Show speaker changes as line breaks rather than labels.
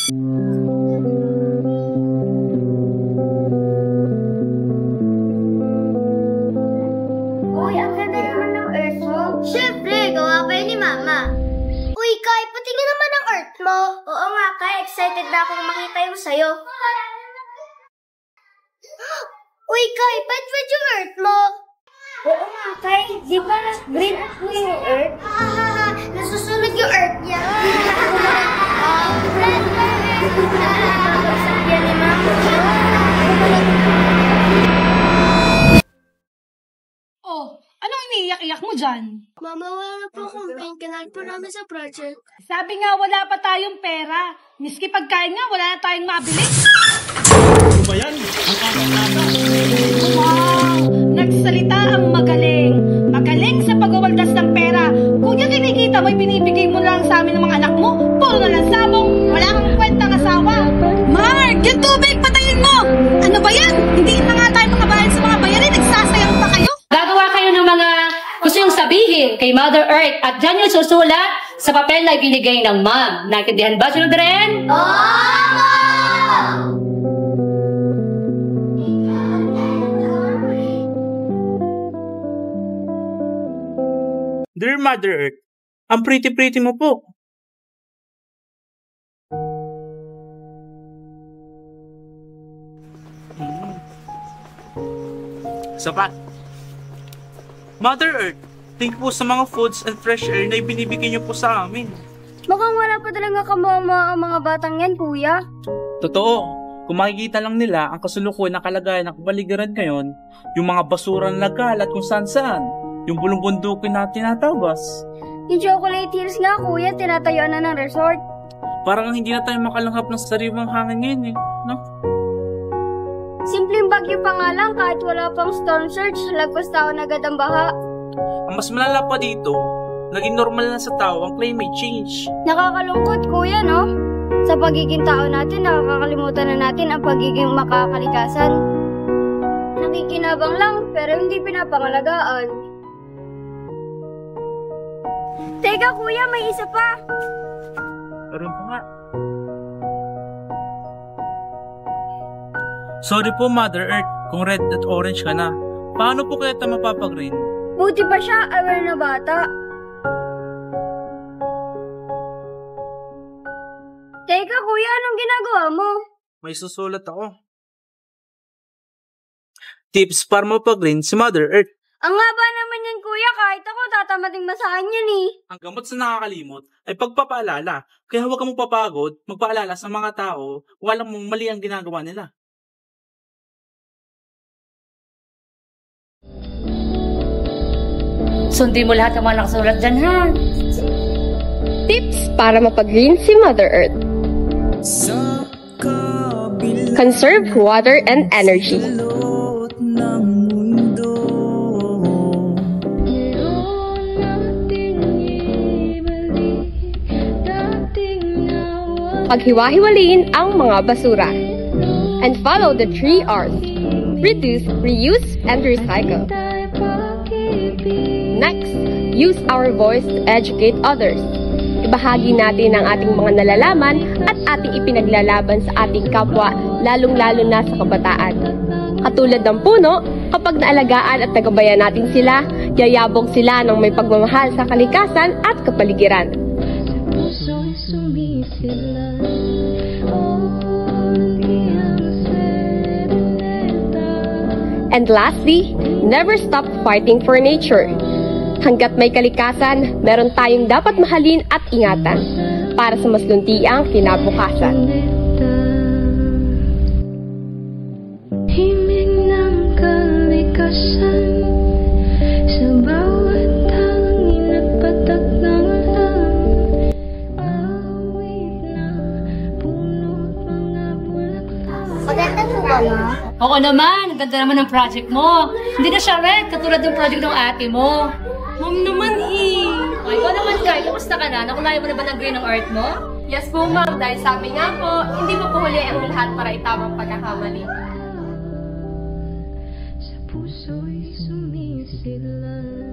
Uy, ang ganda naman ng earth mo. Siyempre, gawa pa yun ni Mama. Uy, Kai, patingin naman ang earth mo. Oo nga, Kai. Excited na akong makita yung sa'yo. Uy, Kai, ba't yung earth mo? Oo nga, Kai. Di ba green at blue yung earth? Nasusunog yung earth niya. Yan ni Mama.
Oh, anong iniiyak-iyak mo dyan?
Mama, wala na po akong kailangan po namin sa project.
Sabi nga wala pa tayong pera. Miski pagkain nga, wala na tayong mabili.
Ano ba yan? Ang kama-kama.
Wow! Nagsalita ang magaling. Magaling sa pagwawaldas ng pera. Kung yung kinikita mo, binibigay mo lang sa amin ng mga anak mo, puro na lang sabong, wala kang kwentang asawa. Mark! Yung tubig, patayin mo! Ano ba yan? Hindi na nga tayo mga bayan sa mga bayarin. Nagsasayang pa kayo?
Gagawa kayo ng mga gusto yung sabihin kay Mother Earth at dyan yung susulat sa papel na binigay ng Ma'am. Naintindihan ba, children?
Dear Mother Earth, ang pretty-pretty mo po. Sapat. Mother Earth, thank you po sa mga foods and fresh air na ibinibigay niyo po sa amin.
Mukhang wala pa talaga kamama ang mga batang yan, Kuya.
Totoo. Kung makikita lang nila ang kasulukuyan na kalagayan ng kapaligiran ngayon, yung mga basura na nagkalat kung saan-saan, yung bulong bundukin na tinatabas.
Yung Chocolate Hills nga, Kuya, tinatayuan na ng resort.
Parang hindi na tayo makalanghap ng sariwang hangin ngayon no?
Simpleng bagyo pa nga lang kahit wala pang storm surge, lagpas taon agad ang baha.
Ang mas malala pa dito, naging normal na sa tao ang climate change.
Nakakalungkot, Kuya, no? Sa pagiging tao natin, nakakalimutan na natin ang pagiging makakalikasan. Nakikinabang lang, pero hindi pinapangalagaan. Teka, Kuya, may isa pa.
Pero pa nga. Sorry po, Mother Earth, kung red at orange ka na. Paano po kaya tayo mapapag-green?
Buti pa siya, aware na bata. Teka, Kuya, anong ginagawa mo?
May susulat ako. Tips para mapag-green si Mother Earth.
Ang haba naman yan, Kuya, kahit ako tatamating basahan yan eh.
Ang gamot sa nakakalimot ay pagpapaalala. Kaya huwag kang magpapagod, magpaalala sa mga tao kung alam mong mali ang ginagawa nila.
Sundin mo lahat ng mga nakasulat dyan, ha?
Tips para mapag-green si Mother Earth. Conserve water and energy. Paghiwa-hiwalayin ang mga basura. And follow the 3 R's. Reduce, reuse, and recycle. Next, use our voice to educate others. Ibahagi natin ang ating mga nalalaman at ating ipinaglalaban sa ating kapwa, lalong-lalo na sa kabataan. Katulad ng puno, kapag naalagaan at nagabayan natin sila, yayabong sila ng may pagmamahal sa kalikasan at kapaligiran. And lastly, never stop fighting for nature. Hanggat may kalikasan, meron tayong dapat mahalin at ingatan para sa mas luntiang kinabukasan.
Himig ng kalikasan sa bawat hangin at patak ng alam. Awit na puno't mga bulaklak.
Maganda po ba, Ma?
Oo naman, ang ganda naman ng project mo. Hindi na siya red, katulad ng project ng ate mo.
Ma'am naman
Ay, ikaw naman, Kai, kamusta ka na? Nakulayan mo na ba ng green ng art mo?
Yes po, ma'am. Dahil sabi nga po, hindi mo po huli ang lahat para itamang pagkakamali.
Sa puso'y sumisilay.